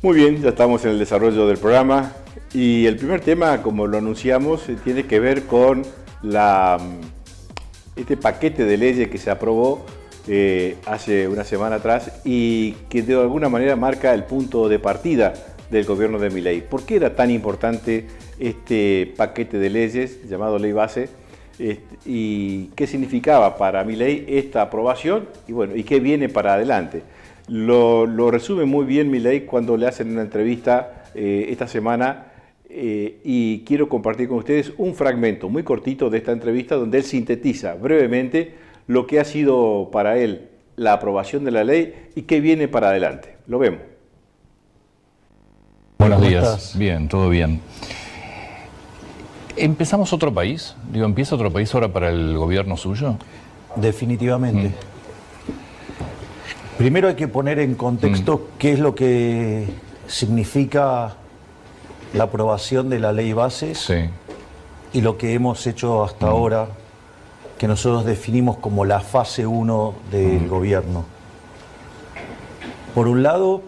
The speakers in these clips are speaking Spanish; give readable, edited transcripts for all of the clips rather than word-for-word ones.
Muy bien, ya estamos en el desarrollo del programa y el primer tema, como lo anunciamos, tiene que ver con este paquete de leyes que se aprobó hace una semana atrás y que de alguna manera marca el punto de partida del gobierno de Milei. ¿Por qué era tan importante este paquete de leyes llamado Ley Base? ¿Y qué significaba para Milei esta aprobación? Y bueno, ¿y qué viene para adelante? Lo resume muy bien Milei cuando le hacen una entrevista esta semana y quiero compartir con ustedes un fragmento muy cortito de esta entrevista donde él sintetiza brevemente lo que ha sido para él la aprobación de la ley y qué viene para adelante. Lo vemos. Buenos días. Bien, todo bien. ¿Empezamos otro país? ¿Empieza otro país ahora para el gobierno suyo? Definitivamente. Primero hay que poner en contexto qué es lo que significa la aprobación de la ley bases y lo que hemos hecho hasta ahora, que nosotros definimos como la fase 1 del gobierno. Por un lado,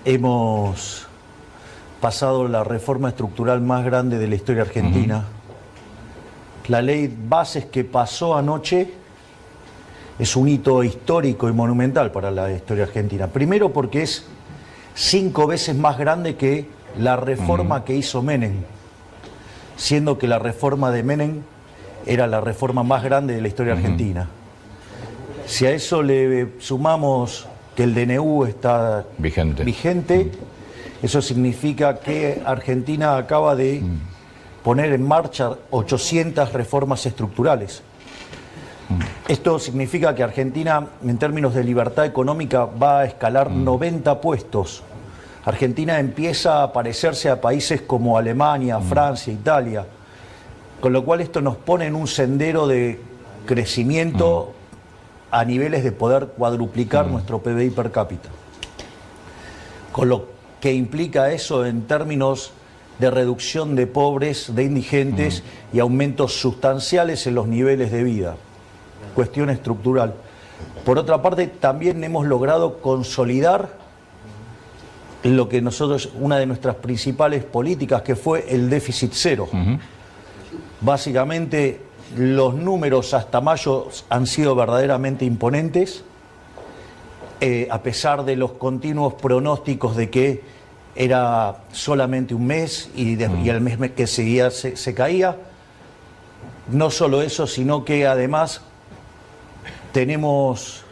hemos pasado la reforma estructural más grande de la historia argentina. La ley bases que pasó anoche es un hito histórico y monumental para la historia argentina. Primero porque es 5 veces más grande que la reforma que hizo Menem, siendo que la reforma de Menem era la reforma más grande de la historia argentina. Si a eso le sumamos que el DNU está vigente, eso significa que Argentina acaba de poner en marcha 800 reformas estructurales. Esto significa que Argentina, en términos de libertad económica, va a escalar 90 puestos. Argentina empieza a parecerse a países como Alemania, Francia, Italia, con lo cual esto nos pone en un sendero de crecimiento a niveles de poder cuadruplicar nuestro PBI per cápita. Con lo que implica eso en términos de reducción de pobres, de indigentes y aumentos sustanciales en los niveles de vida. Cuestión estructural. Por otra parte, también hemos logrado consolidar lo que nosotros, una de nuestras principales políticas, que fue el déficit cero. Básicamente, los números hasta mayo han sido verdaderamente imponentes, a pesar de los continuos pronósticos de que era solamente un mes y al mes que seguía se caía. No solo eso, sino que además tenemos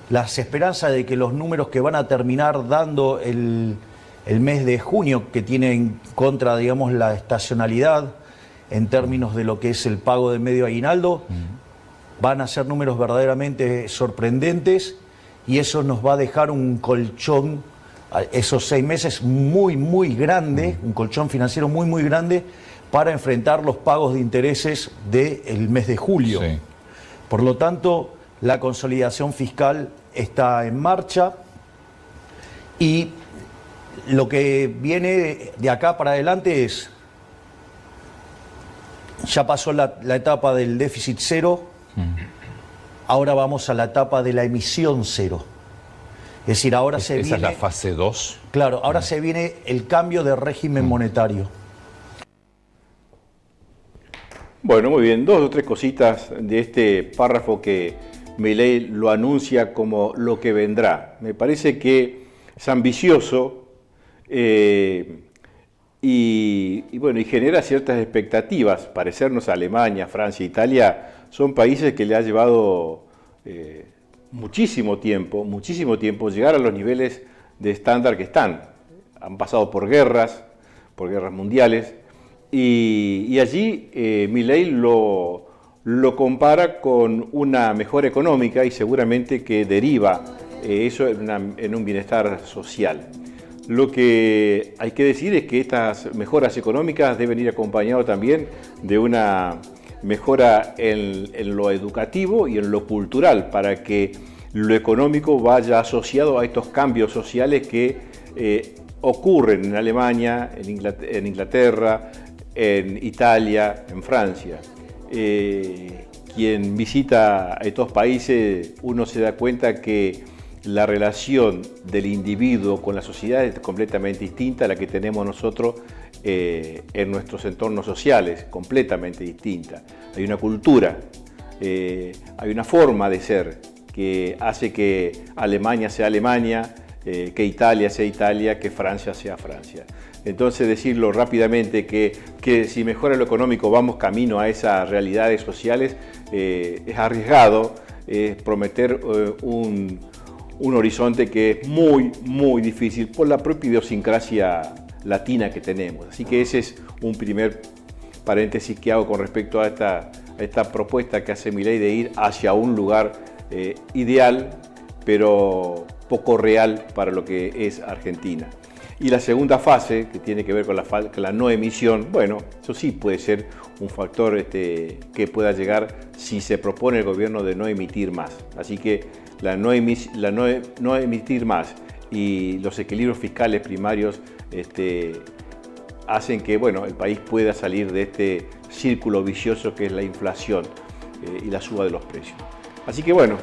las esperanzas de que los números que van a terminar dando el mes de junio, que tiene en contra, digamos, la estacionalidad en términos de lo que es el pago de medio aguinaldo, van a ser números verdaderamente sorprendentes y eso nos va a dejar un colchón, esos 6 meses muy grande, un colchón financiero muy grande para enfrentar los pagos de intereses del mes de julio. Por lo tanto, la consolidación fiscal está en marcha y lo que viene de acá para adelante es, ya pasó la etapa del déficit cero, ahora vamos a la etapa de la emisión cero. Es decir, ahora se viene... ¿Esa es la fase 2? Claro, ahora se viene el cambio de régimen monetario. Bueno, muy bien, 2 o 3 cositas de este párrafo que Milei lo anuncia como lo que vendrá. Me parece que es ambicioso y genera ciertas expectativas. Parecernos a Alemania, Francia, Italia, son países que le ha llevado muchísimo tiempo llegar a los niveles de estándar que están. Han pasado por guerras mundiales, y allí Milei lo compara con una mejora económica y seguramente que deriva eso en un bienestar social. Lo que hay que decir es que estas mejoras económicas deben ir acompañadas también de una mejora en lo educativo y en lo cultural, para que lo económico vaya asociado a estos cambios sociales que ocurren en Alemania, en Inglaterra, en Italia, en Francia. Quien visita estos países, uno se da cuenta que la relación del individuo con la sociedad es completamente distinta a la que tenemos nosotros en nuestros entornos sociales, completamente distinta. Hay una cultura, hay una forma de ser que hace que Alemania sea Alemania, que Italia sea Italia, que Francia sea Francia. Entonces decirlo rápidamente que si mejora lo económico vamos camino a esas realidades sociales es arriesgado, es prometer un horizonte que es muy, muy difícil por la propia idiosincrasia latina que tenemos. Así que ese es un primer paréntesis que hago con respecto a esta propuesta que hace Milei de ir hacia un lugar ideal, pero poco real para lo que es Argentina. Y la segunda fase, que tiene que ver con la no emisión, bueno, eso sí puede ser un factor que pueda llegar si se propone el gobierno de no emitir más. Así que la no emitir más y los equilibrios fiscales primarios hacen que, bueno, el país pueda salir de este círculo vicioso que es la inflación y la suba de los precios. Así que, bueno,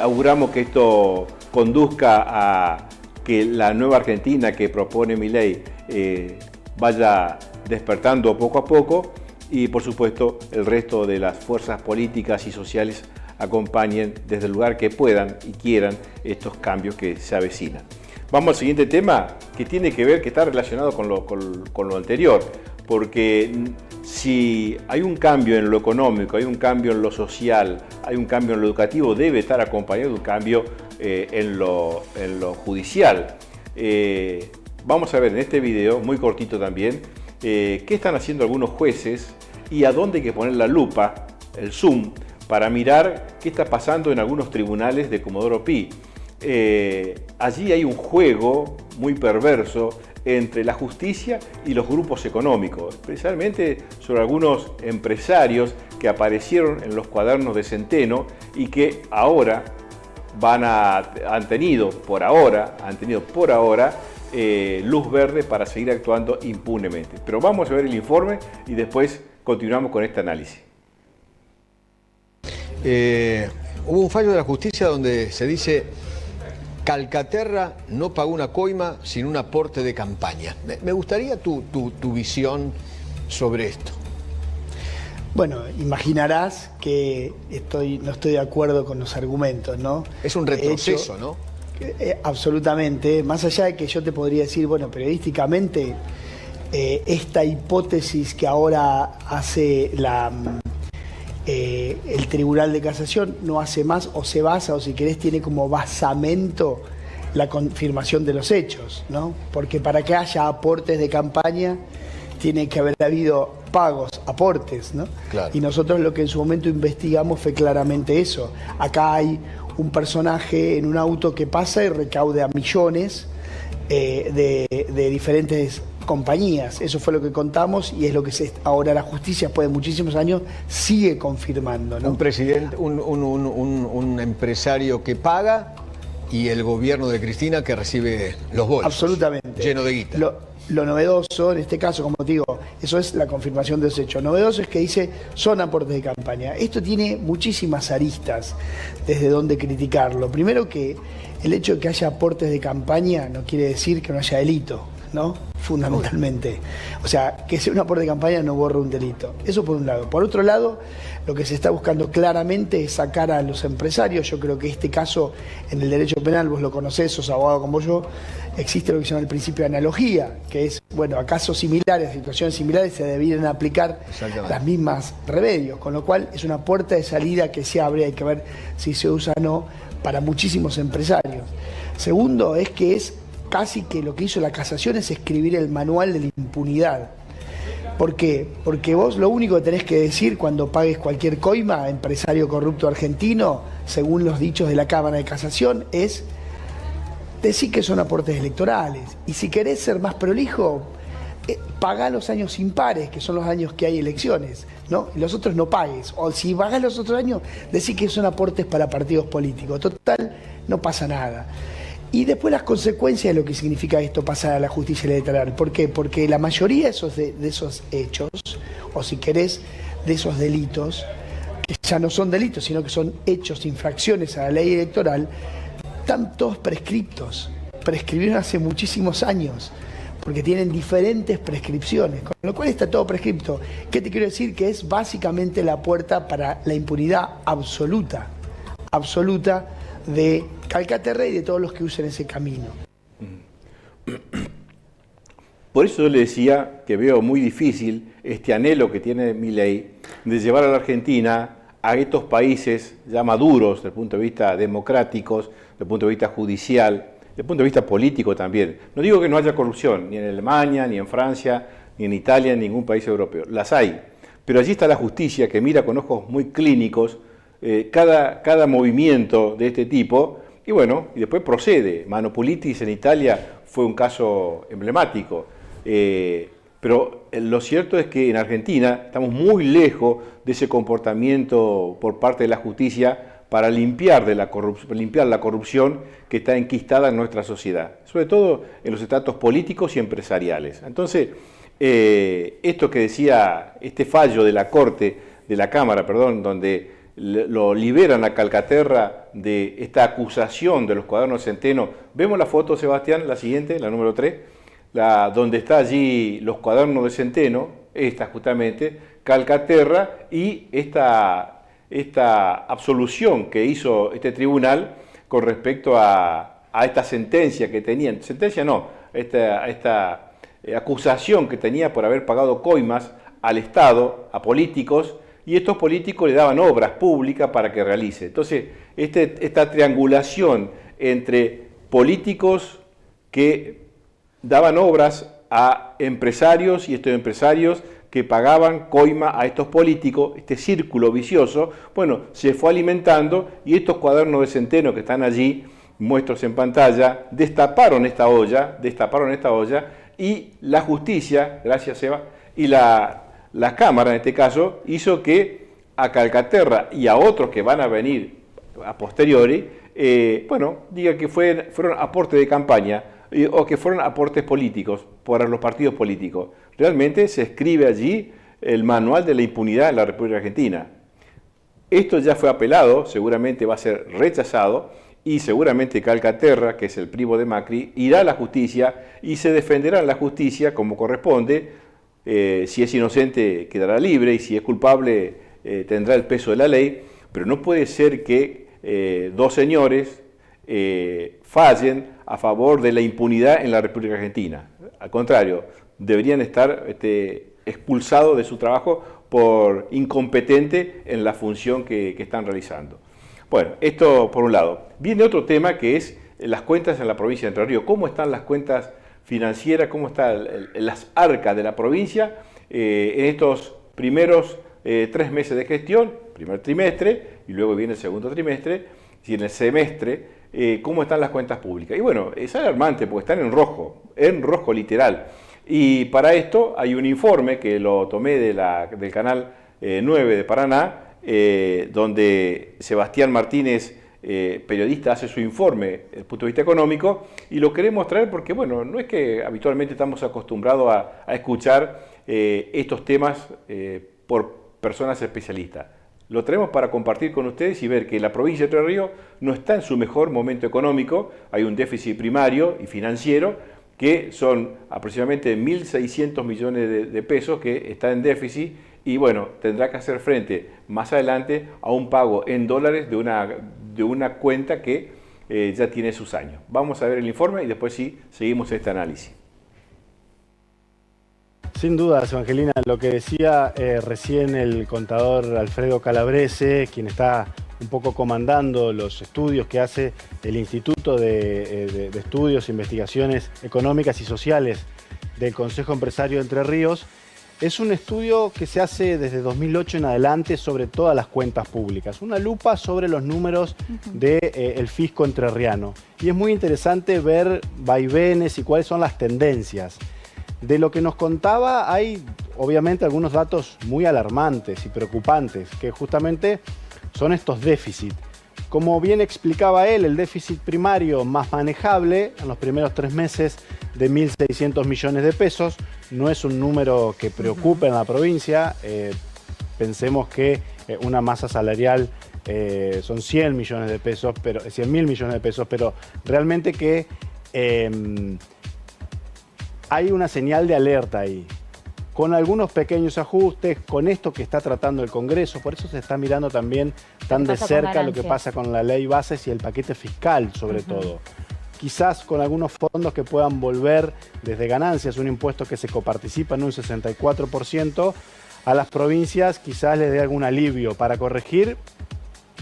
auguramos que esto conduzca a que la nueva Argentina que propone Milei vaya despertando poco a poco y, por supuesto, el resto de las fuerzas políticas y sociales acompañen desde el lugar que puedan y quieran estos cambios que se avecinan. Vamos al siguiente tema que tiene que ver, que está relacionado con lo anterior, porque si hay un cambio en lo económico, hay un cambio en lo social, hay un cambio en lo educativo, debe estar acompañado de un cambio en lo judicial. Vamos a ver en este video, muy cortito también, qué están haciendo algunos jueces y a dónde hay que poner la lupa, el zoom, para mirar qué está pasando en algunos tribunales de Comodoro Pi. Allí hay un juego muy perverso entre la justicia y los grupos económicos, especialmente sobre algunos empresarios que aparecieron en los cuadernos de Centeno y que ahora han tenido por ahora luz verde para seguir actuando impunemente. Pero vamos a ver el informe y después continuamos con este análisis. Hubo un fallo de la justicia donde se dice: Calcaterra no pagó una coima sin un aporte de campaña. Me gustaría tu visión sobre esto. Bueno, imaginarás que no estoy de acuerdo con los argumentos, ¿no? Es un retroceso, ¿no? Absolutamente. Más allá de que yo te podría decir, bueno, periodísticamente, esta hipótesis que ahora hace el Tribunal de Casación no hace más, o se basa, o si querés tiene como basamento la confirmación de los hechos, ¿no? Porque para que haya aportes de campaña tiene que haber habido pagos, aportes, ¿no? Claro. Y nosotros lo que en su momento investigamos fue claramente eso. Acá hay un personaje en un auto que pasa y recauda millones de diferentes compañías. Eso fue lo que contamos y es lo que ahora la justicia, después de muchísimos años, sigue confirmando, ¿no? Un presidente, un empresario que paga y el gobierno de Cristina que recibe los bolsos. Absolutamente. Lleno de guita. Lo novedoso, en este caso, como te digo, eso es la confirmación de los hechos. Novedoso es que dice, son aportes de campaña. Esto tiene muchísimas aristas desde donde criticarlo. Primero, que el hecho de que haya aportes de campaña no quiere decir que no haya delito, ¿no? Fundamentalmente. O sea, que sea un aporte de campaña no borra un delito. Eso por un lado. Por otro lado, lo que se está buscando claramente es sacar a los empresarios. Yo creo que este caso, en el derecho penal, vos lo conocés, sos abogado como yo, existe lo que se llama el principio de analogía, que es, bueno, a casos similares, a situaciones similares, se debieran aplicar las mismas remedios, con lo cual es una puerta de salida que se abre, hay que ver si se usa o no, para muchísimos empresarios. Segundo, es que es casi que lo que hizo la casación es escribir el manual de la impunidad. ¿Por qué? Porque vos lo único que tenés que decir cuando pagues cualquier coima, empresario corrupto argentino, según los dichos de la Cámara de Casación, es decir que son aportes electorales. Y si querés ser más prolijo, pagá los años impares, que son los años que hay elecciones, ¿no? Y los otros no pagues. O si pagás los otros años, decir que son aportes para partidos políticos. Total, no pasa nada. Y después las consecuencias de lo que significa esto pasar a la justicia electoral. ¿Por qué? Porque la mayoría de esos hechos, o si querés, de esos delitos, que ya no son delitos, sino que son hechos, infracciones a la ley electoral, están todos prescriptos. Prescribieron hace muchísimos años, porque tienen diferentes prescripciones, con lo cual está todo prescripto. ¿Qué te quiero decir? Que es básicamente la puerta para la impunidad absoluta de Calcaterra y de todos los que usen ese camino. Por eso yo le decía que veo muy difícil este anhelo que tiene Milei de llevar a la Argentina a estos países ya maduros desde el punto de vista democráticos, desde el punto de vista judicial, desde el punto de vista político también. No digo que no haya corrupción, ni en Alemania, ni en Francia, ni en Italia, ni en ningún país europeo. Las hay. Pero allí está la justicia que mira con ojos muy clínicos cada movimiento de este tipo y bueno, y después procede. Manopolitis en Italia fue un caso emblemático. Pero lo cierto es que en Argentina estamos muy lejos de ese comportamiento por parte de la justicia para limpiar la corrupción que está enquistada en nuestra sociedad, sobre todo en los estratos políticos y empresariales. Entonces, esto que decía, este fallo de la Corte, de la Cámara, perdón, donde lo liberan a Calcaterra de esta acusación de los cuadernos de Centeno. Vemos la foto, Sebastián, la siguiente, la número 3, donde está allí los cuadernos de Centeno, esta justamente, Calcaterra, y esta absolución que hizo este tribunal con respecto a esta sentencia que tenían, sentencia no, esta acusación que tenía por haber pagado coimas al Estado, a políticos, y estos políticos le daban obras públicas para que realice. Entonces, esta triangulación entre políticos que daban obras a empresarios y estos empresarios que pagaban coima a estos políticos, este círculo vicioso, bueno, se fue alimentando y estos cuadernos de Centeno que están allí, muestros en pantalla, destaparon esta olla y la justicia, gracias Eva, y la Cámara en este caso, hizo que a Calcaterra y a otros que van a venir a posteriori, diga que fueron aportes de campaña o que fueron aportes políticos para los partidos políticos. Realmente se escribe allí el manual de la impunidad en la República Argentina. Esto ya fue apelado, seguramente va a ser rechazado y seguramente Calcaterra, que es el primo de Macri, irá a la justicia y se defenderá en la justicia como corresponde. Si es inocente quedará libre y si es culpable tendrá el peso de la ley, pero no puede ser que dos señores fallen a favor de la impunidad en la República Argentina. Al contrario, deberían estar expulsados de su trabajo por incompetente en la función que están realizando. Bueno, esto por un lado. Viene otro tema que es las cuentas en la provincia de Entre Ríos. ¿Cómo están las cuentas financieras? ¿Cómo están las arcas de la provincia en estos primeros 3 meses de gestión? Primer trimestre y luego viene el segundo trimestre y en el semestre. ¿Cómo están las cuentas públicas? Y bueno, es alarmante porque están en rojo literal. Y para esto hay un informe que lo tomé del canal 9 de Paraná, donde Sebastián Martínez, periodista, hace su informe desde el punto de vista económico y lo queremos traer porque, bueno, no es que habitualmente estamos acostumbrados a escuchar estos temas por personas especialistas. Lo traemos para compartir con ustedes y ver que la provincia de Entre Ríos no está en su mejor momento económico, hay un déficit primario y financiero que son aproximadamente 1.600 millones de pesos que está en déficit y bueno, tendrá que hacer frente más adelante a un pago en dólares de una cuenta que ya tiene sus años. Vamos a ver el informe y después sí seguimos este análisis. Sin dudas, Evangelina, lo que decía recién el contador Alfredo Calabrese, quien está un poco comandando los estudios que hace el Instituto de Estudios e Investigaciones Económicas y Sociales del Consejo Empresario de Entre Ríos, es un estudio que se hace desde 2008 en adelante sobre todas las cuentas públicas, una lupa sobre los números del fisco entrerriano. Y es muy interesante ver vaivenes y cuáles son las tendencias. De lo que nos contaba hay obviamente algunos datos muy alarmantes y preocupantes, que justamente son estos déficits. Como bien explicaba él, el déficit primario más manejable en los primeros 3 meses de 1.600 millones de pesos, no es un número que preocupe en la provincia. Pensemos que una masa salarial son 100 millones de pesos, pero 100.000 millones de pesos, pero realmente que hay una señal de alerta ahí, con algunos pequeños ajustes, con esto que está tratando el Congreso. Por eso se está mirando también tan de cerca lo que pasa con la ley bases y el paquete fiscal, sobre todo. Quizás con algunos fondos que puedan volver desde ganancias, un impuesto que se coparticipa en un 64%, a las provincias quizás les dé algún alivio para corregir,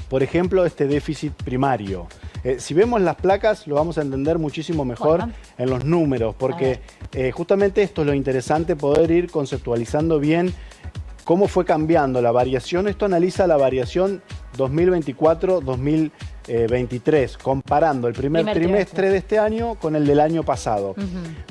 por ejemplo, este déficit primario. Si vemos las placas lo vamos a entender muchísimo mejor en los números, porque justamente esto es lo interesante, poder ir conceptualizando bien cómo fue cambiando la variación. Esto analiza la variación 2024-2023, comparando el primer trimestre de este año con el del año pasado.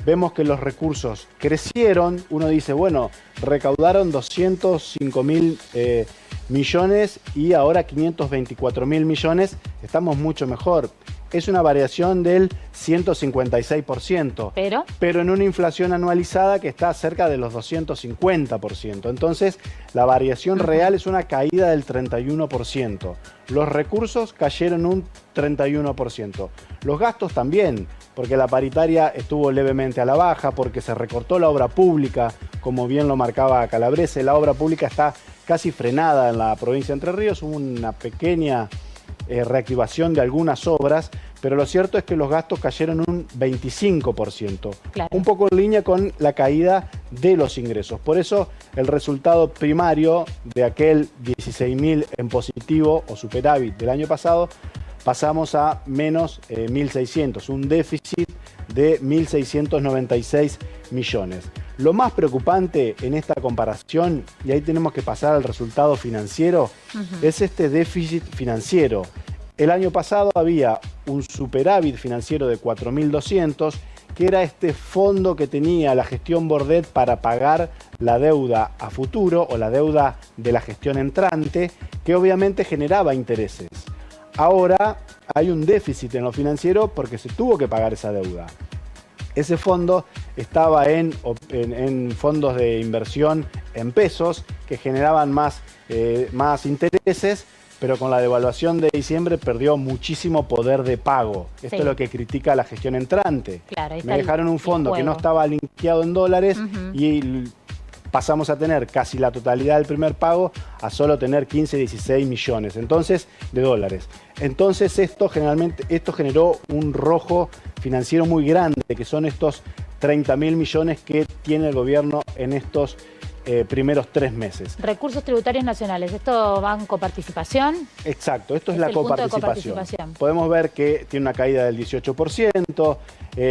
Vemos que los recursos crecieron, uno dice, bueno, recaudaron 205.000 millones y ahora 524.000 millones, estamos mucho mejor. Es una variación del 156%, pero en una inflación anualizada que está cerca de los 250%. Entonces, la variación real es una caída del 31%. Los recursos cayeron un 31%. Los gastos también, porque la paritaria estuvo levemente a la baja, porque se recortó la obra pública, como bien lo marcaba Calabrese. La obra pública está casi frenada en la provincia de Entre Ríos, hubo una pequeña reactivación de algunas obras, pero lo cierto es que los gastos cayeron un 25%, un poco en línea con la caída de los ingresos. Por eso el resultado primario de aquel 16.000 en positivo o superávit del año pasado, pasamos a menos 1.600, un déficit de 1.696 millones. Lo más preocupante en esta comparación, y ahí tenemos que pasar al resultado financiero, es este déficit financiero. El año pasado había un superávit financiero de 4.200, que era este fondo que tenía la gestión Bordet para pagar la deuda a futuro o la deuda de la gestión entrante, que obviamente generaba intereses. Ahora hay un déficit en lo financiero porque se tuvo que pagar esa deuda. Ese fondo estaba en fondos de inversión en pesos que generaban más intereses, pero con la devaluación de diciembre perdió muchísimo poder de pago. Esto es lo que critica la gestión entrante. Me dejaron un fondo que no estaba linkeado en dólares y pasamos a tener casi la totalidad del primer pago a solo tener 15, 16 millones de dólares. Entonces esto generó un rojo financiero muy grande, que son estos 30.000 millones que tiene el gobierno en estos primeros 3 meses. Recursos tributarios nacionales, ¿esto va en coparticipación? Exacto, esto es la coparticipación. Podemos ver que tiene una caída del 18%,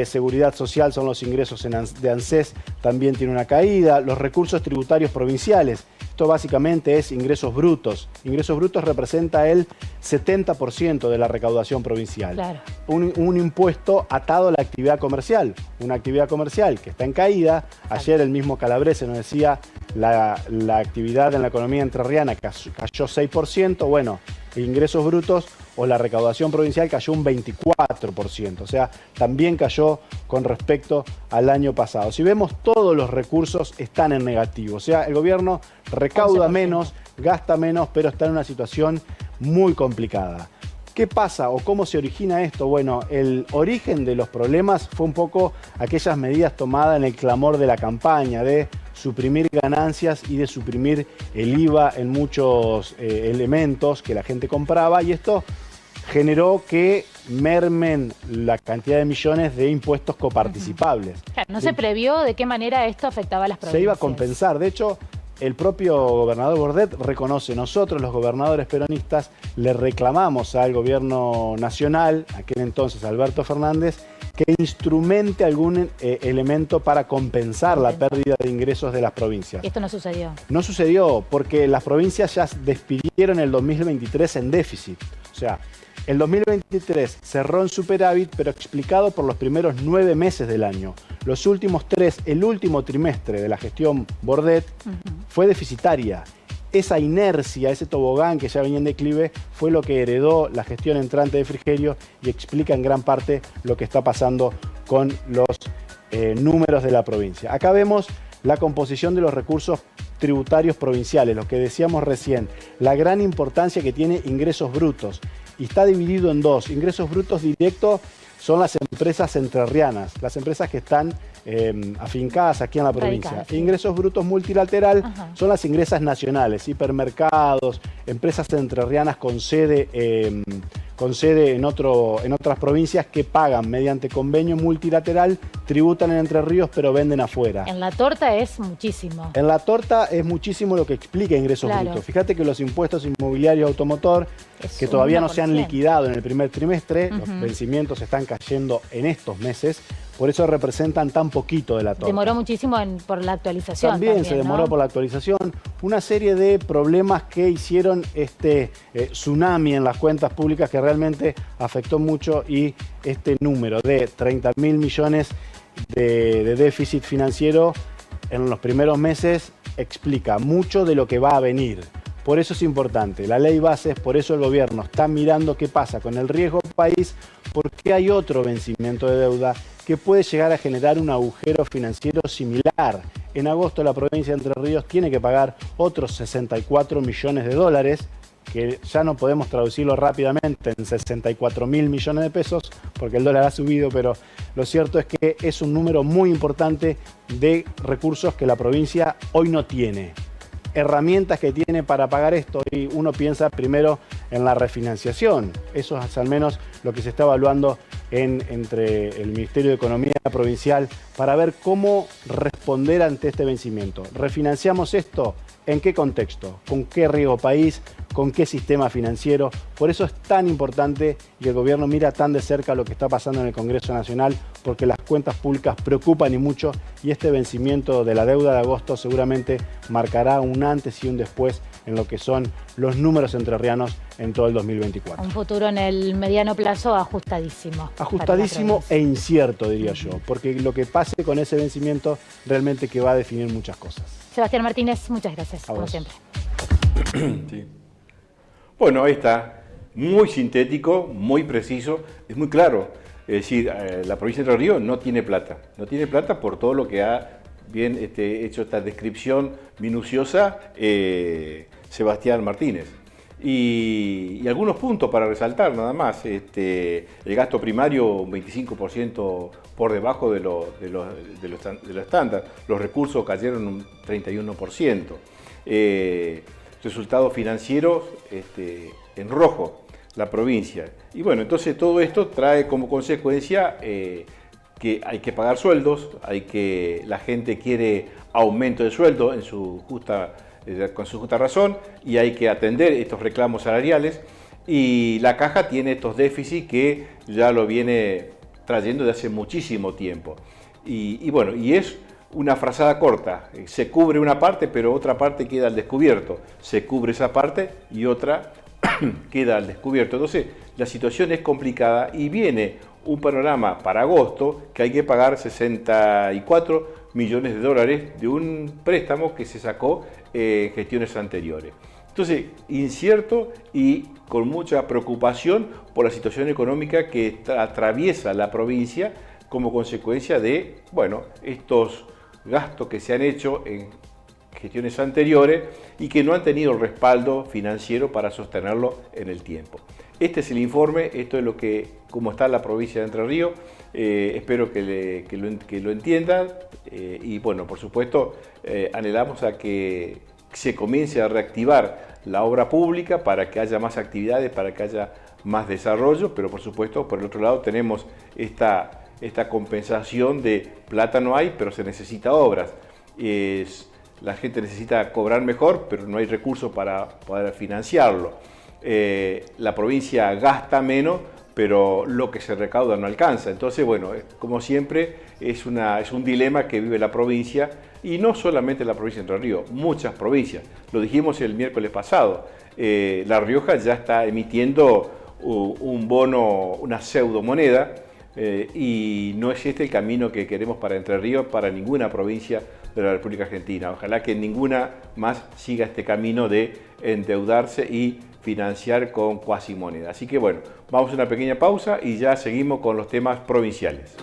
seguridad social son los ingresos de ANSES, también tiene una caída, los recursos tributarios provinciales, esto básicamente es ingresos brutos. Ingresos brutos representa el 70% de la recaudación provincial. Un impuesto atado a la actividad comercial, una actividad comercial que está en caída. Ayer el mismo Calabrese nos decía la actividad en la economía entrerriana cayó 6%, bueno, ingresos brutos o la recaudación provincial cayó un 24%, o sea, también cayó con respecto al año pasado. Si vemos, todos los recursos están en negativo, o sea, el gobierno recauda menos, gasta menos, pero está en una situación muy complicada. ¿Qué pasa o cómo se origina esto? Bueno, el origen de los problemas fue un poco aquellas medidas tomadas en el clamor de la campaña de suprimir ganancias y de suprimir el IVA en muchos elementos que la gente compraba, y esto generó que mermen la cantidad de millones de impuestos coparticipables. Claro, no se previó de qué manera esto afectaba a las provincias. Se iba a compensar. De hecho, el propio gobernador Bordet reconoce, nosotros los gobernadores peronistas le reclamamos al gobierno nacional, aquel entonces Alberto Fernández, que instrumente algún elemento para compensar la pérdida de ingresos de las provincias. ¿Y esto no sucedió? No sucedió porque las provincias ya despidieron el 2023 en déficit. O sea, el 2023 cerró en superávit, pero explicado por los primeros 9 meses del año. Los últimos 3, el último trimestre de la gestión Bordet fue deficitaria. Esa inercia, ese tobogán que ya venía en declive, fue lo que heredó la gestión entrante de Frigerio y explica en gran parte lo que está pasando con los números de la provincia. Acá vemos la composición de los recursos tributarios provinciales, lo que decíamos recién, la gran importancia que tiene ingresos brutos. Y está dividido en dos. Ingresos brutos directos son las empresas entrerrianas, las empresas que están afincadas aquí en la provincia. Sí. Ingresos brutos multilateral son las ingresas nacionales, hipermercados, empresas entrerrianas con sede en otras provincias que pagan mediante convenio multilateral, tributan en Entre Ríos pero venden afuera. En la torta es muchísimo. En la torta es muchísimo lo que explica ingresos brutos. Fíjate que los impuestos inmobiliarios automotor, que todavía no se han liquidado en el primer trimestre, los vencimientos están cayendo en estos meses, por eso representan tan poquito de la torta. Demoró muchísimo por la actualización. También se demoró, ¿no?, por la actualización. Una serie de problemas que hicieron este tsunami en las cuentas públicas que realmente afectó mucho, y este número de 30.000 millones de déficit financiero en los primeros meses explica mucho de lo que va a venir. Por eso es importante la ley bases, por eso el gobierno está mirando qué pasa con el riesgo país, porque hay otro vencimiento de deuda que puede llegar a generar un agujero financiero similar. En agosto la provincia de Entre Ríos tiene que pagar otros 64 millones de dólares, que ya no podemos traducirlo rápidamente en 64.000 millones de pesos, porque el dólar ha subido, pero lo cierto es que es un número muy importante de recursos que la provincia hoy no tiene. Herramientas que tiene para pagar esto, y uno piensa primero en la refinanciación. Eso es al menos lo que se está evaluando entre el Ministerio de Economía provincial para ver cómo responder ante este vencimiento. ¿Refinanciamos esto? ¿En qué contexto? ¿Con qué riesgo país? ¿Con qué sistema financiero? Por eso es tan importante, y el gobierno mira tan de cerca lo que está pasando en el Congreso Nacional, porque las cuentas públicas preocupan y mucho, y este vencimiento de la deuda de agosto seguramente marcará un antes y un después en lo que son los números entrerrianos en todo el 2024. Un futuro en el mediano plazo ajustadísimo. Ajustadísimo e incierto, diría yo, porque lo que pase con ese vencimiento realmente que va a definir muchas cosas. Sebastián Martínez, muchas gracias, como siempre. Sí. Bueno, ahí está, muy sintético, muy preciso, es muy claro. Es decir, la provincia de Entre Ríos no tiene plata. No tiene plata por todo lo que ha bien hecho esta descripción minuciosa Sebastián Martínez. Y algunos puntos para resaltar nada más. El gasto primario un 25% por debajo de lo estándar. Los recursos cayeron un 31%. Resultados financieros en rojo, la provincia. Y bueno, entonces todo esto trae como consecuencia que hay que pagar sueldos, la gente quiere aumento de sueldo con su justa razón, y hay que atender estos reclamos salariales, y la caja tiene estos déficits que ya lo viene trayendo de hace muchísimo tiempo. Y bueno, y es una frazada corta, se cubre una parte pero otra parte queda al descubierto, se cubre esa parte y otra queda al descubierto. Entonces la situación es complicada y viene un panorama para agosto que hay que pagar 64 millones de dólares de un préstamo que se sacó en gestiones anteriores. Entonces, incierto y con mucha preocupación por la situación económica que atraviesa la provincia como consecuencia de, bueno, estos gastos que se han hecho en gestiones anteriores y que no han tenido el respaldo financiero para sostenerlo en el tiempo. Este es el informe, esto es cómo está la provincia de Entre Ríos. Espero que lo entiendan y bueno, por supuesto, anhelamos a que se comience a reactivar la obra pública para que haya más actividades, para que haya más desarrollo, pero por supuesto, por el otro lado tenemos esta compensación de plata no hay, pero se necesita obras. La gente necesita cobrar mejor, pero no hay recursos para poder financiarlo. La provincia gasta menos, pero lo que se recauda no alcanza. Entonces, bueno, como siempre, es un dilema que vive la provincia, y no solamente la provincia de Entre Ríos, muchas provincias. Lo dijimos el miércoles pasado, La Rioja ya está emitiendo un bono, una pseudomoneda, y no es este el camino que queremos para Entre Ríos, para ninguna provincia de la República Argentina. Ojalá que ninguna más siga este camino de endeudarse y financiar con cuasimoneda. Así que bueno, vamos a una pequeña pausa y ya seguimos con los temas provinciales.